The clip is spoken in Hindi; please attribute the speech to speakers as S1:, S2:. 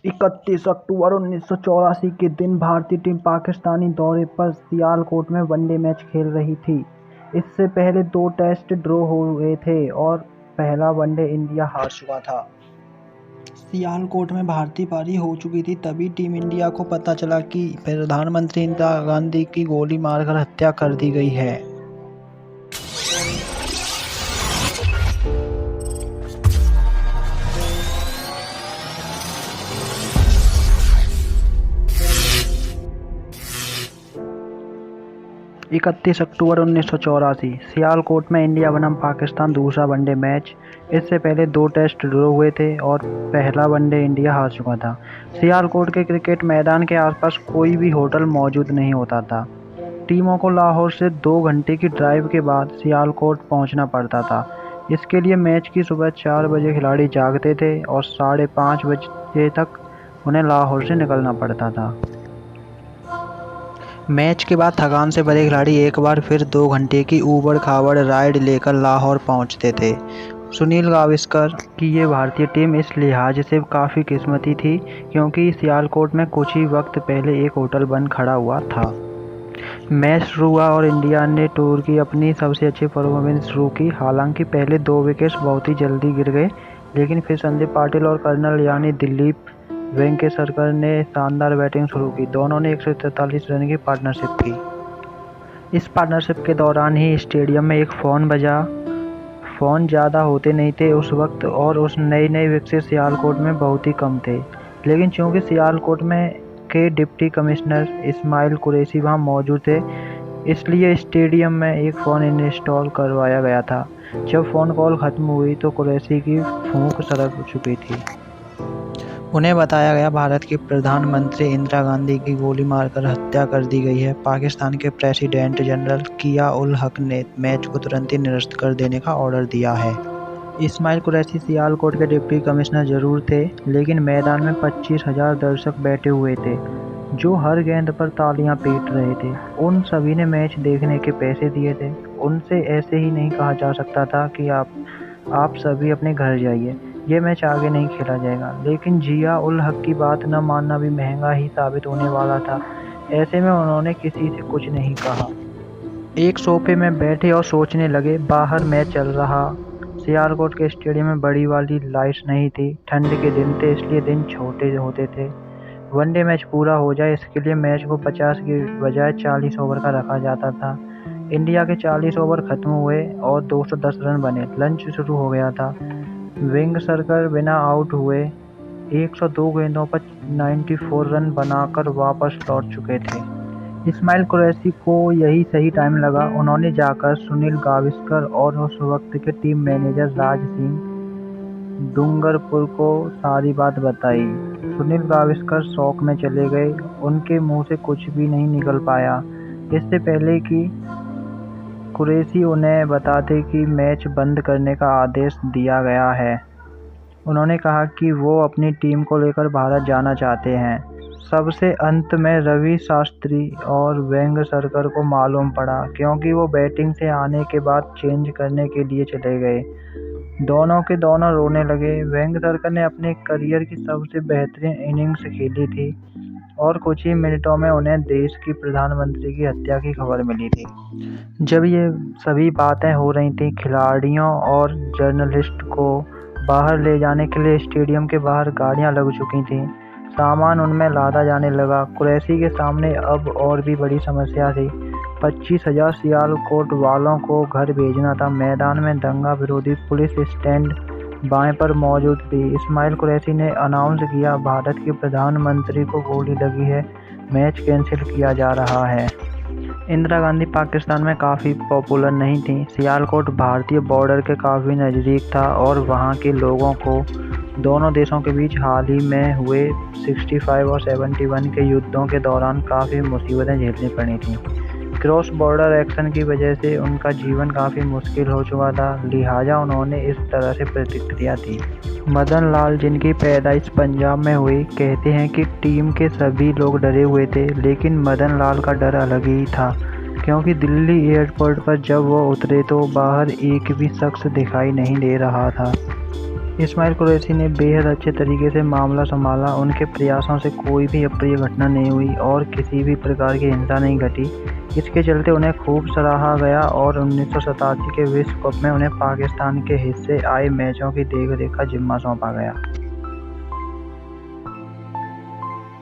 S1: 31 अक्टूबर 1984 के दिन भारतीय टीम पाकिस्तानी दौरे पर सियालकोट में वनडे मैच खेल रही थी। इससे पहले 2 टेस्ट ड्रॉ हुए थे और पहला वनडे इंडिया हार चुका था। सियालकोट में भारतीय पारी हो चुकी थी, तभी टीम इंडिया को पता चला कि प्रधानमंत्री इंदिरा गांधी की गोली मारकर हत्या कर दी गई है। 31 अक्टूबर 1984 सियालकोट में इंडिया बनाम पाकिस्तान दूसरा वनडे मैच। इससे पहले 2 टेस्ट ड्रॉ हुए थे और पहला वनडे इंडिया हार चुका था। सियालकोट के क्रिकेट मैदान के आसपास कोई भी होटल मौजूद नहीं होता था। टीमों को लाहौर से 2 घंटे की ड्राइव के बाद सियालकोट पहुंचना पड़ता था। इसके लिए मैच की सुबह 4 बजे खिलाड़ी जागते थे और 5:30 बजे तक उन्हें लाहौर से निकलना पड़ता था। मैच के बाद थकान से भरे खिलाड़ी एक बार फिर 2 घंटे की ऊबड़-खाबड़ राइड लेकर लाहौर पहुंचते थे। सुनील गावस्कर की ये भारतीय टीम इस लिहाज से काफ़ी किस्मती थी क्योंकि सियालकोट में कुछ ही वक्त पहले एक होटल बंद खड़ा हुआ था। मैच शुरू हुआ और इंडिया ने टूर की अपनी सबसे अच्छी परफॉर्मेंस शुरू की। हालांकि पहले 2 विकेट्स बहुत ही जल्दी गिर गए, लेकिन फिर संदीप पाटिल और कर्नल यानी दिलीप वेंगसरकर ने शानदार बैटिंग शुरू की। दोनों ने 143 रन की पार्टनरशिप की। इस पार्टनरशिप के दौरान ही स्टेडियम में एक फ़ोन बजा। फ़ोन ज़्यादा होते नहीं थे उस वक्त और उस नए विकसित सियालकोट में बहुत ही कम थे, लेकिन चूँकि सियालकोट में के डिप्टी कमिश्नर इस्माइल कुरैशी वहाँ मौजूद थे, इसलिए स्टेडियम में एक फ़ोन इंस्टॉल करवाया गया था। जब फ़ोन कॉल ख़त्म हुई तो कुरैशी की फूंक सरक चुकी थी। उन्हें बताया गया भारत की प्रधानमंत्री इंदिरा गांधी की गोली मारकर हत्या कर दी गई है। पाकिस्तान के प्रेसिडेंट जनरल किया उल हक ने मैच को तुरंत ही निरस्त कर देने का ऑर्डर दिया है। इस्माइल कुरैशी सियालकोट के डिप्टी कमिश्नर जरूर थे, लेकिन मैदान में 25,000 दर्शक बैठे हुए थे जो हर गेंद पर तालियां पीट रहे थे। उन सभी ने मैच देखने के पैसे दिए थे। उनसे ऐसे ही नहीं कहा जा सकता था कि आप सभी अपने घर जाइए, ये मैच आगे नहीं खेला जाएगा। लेकिन जिया उल हक की बात न मानना भी महंगा ही साबित होने वाला था। ऐसे में उन्होंने किसी से कुछ नहीं कहा। एक सोफे में बैठे और सोचने लगे। बाहर मैच चल रहा। सियालकोट के स्टेडियम में बड़ी वाली लाइट्स नहीं थी। ठंड के दिन थे, इसलिए दिन छोटे होते थे। वनडे मैच पूरा हो जाए, इसके लिए मैच को 50 की बजाय 40 ओवर का रखा जाता था। इंडिया के 40 ओवर खत्म हुए और 210 रन बने। लंच शुरू हो गया था। वेंगसरकर बिना आउट हुए 102 गेंदों पर 94 रन बनाकर वापस लौट चुके थे। इस्माइल कुरैशी को यही सही टाइम लगा। उन्होंने जाकर सुनील गावस्कर और उस वक्त के टीम मैनेजर राज सिंह डूंगरपुर को सारी बात बताई। सुनील गावस्कर शौक में चले गए। उनके मुंह से कुछ भी नहीं निकल पाया। इससे पहले कि कुरैशी उन्हें बताते कि मैच बंद करने का आदेश दिया गया है, उन्होंने कहा कि वो अपनी टीम को लेकर भारत जाना चाहते हैं। सबसे अंत में रवि शास्त्री और वेंगसरकर को मालूम पड़ा, क्योंकि वो बैटिंग से आने के बाद चेंज करने के लिए चले गए। दोनों के दोनों रोने लगे। वेंगसरकर ने अपने करियर की सबसे बेहतरीन इनिंग्स खेली थी और कुछ ही मिनटों में उन्हें देश की प्रधानमंत्री की हत्या की खबर मिली थी। जब ये सभी बातें हो रही थीं, खिलाड़ियों और जर्नलिस्ट को बाहर ले जाने के लिए स्टेडियम के बाहर गाड़ियां लग चुकी थीं। सामान उनमें लादा जाने लगा। कुरैशी के सामने अब और भी बड़ी समस्या थी। 25,000 सियालकोट वालों को घर भेजना था। मैदान में दंगा विरोधी पुलिस स्टैंड बाएं पर मौजूद थी। इस्माइल कुरैशी ने अनाउंस किया, भारत के प्रधानमंत्री को गोली लगी है, मैच कैंसिल किया जा रहा है। इंदिरा गांधी पाकिस्तान में काफ़ी पॉपुलर नहीं थी। सियालकोट भारतीय बॉर्डर के काफ़ी नज़दीक था और वहाँ के लोगों को दोनों देशों के बीच हाल ही में हुए 65 और 71 के युद्धों के दौरान काफ़ी मुसीबतें झेलनी पड़ी थीं। क्रॉस बॉर्डर एक्शन की वजह से उनका जीवन काफ़ी मुश्किल हो चुका था, लिहाजा उन्होंने इस तरह से प्रतिक्रिया दी। मदन लाल, जिनकी पैदाइश पंजाब में हुई, कहते हैं कि टीम के सभी लोग डरे हुए थे, लेकिन मदन लाल का डर अलग ही था, क्योंकि दिल्ली एयरपोर्ट पर जब वो उतरे तो बाहर एक भी शख्स दिखाई नहीं दे रहा था। इस्माइल कुरैशी ने बेहद अच्छे तरीके से मामला संभाला। उनके प्रयासों से कोई भी अप्रिय घटना नहीं हुई और किसी भी प्रकार की हिंसा नहीं घटी। इसके चलते उन्हें खूब सराहा गया और 1987 के विश्व कप में उन्हें पाकिस्तान के हिस्से आए मैचों की देखरेख का जिम्मा सौंपा गया।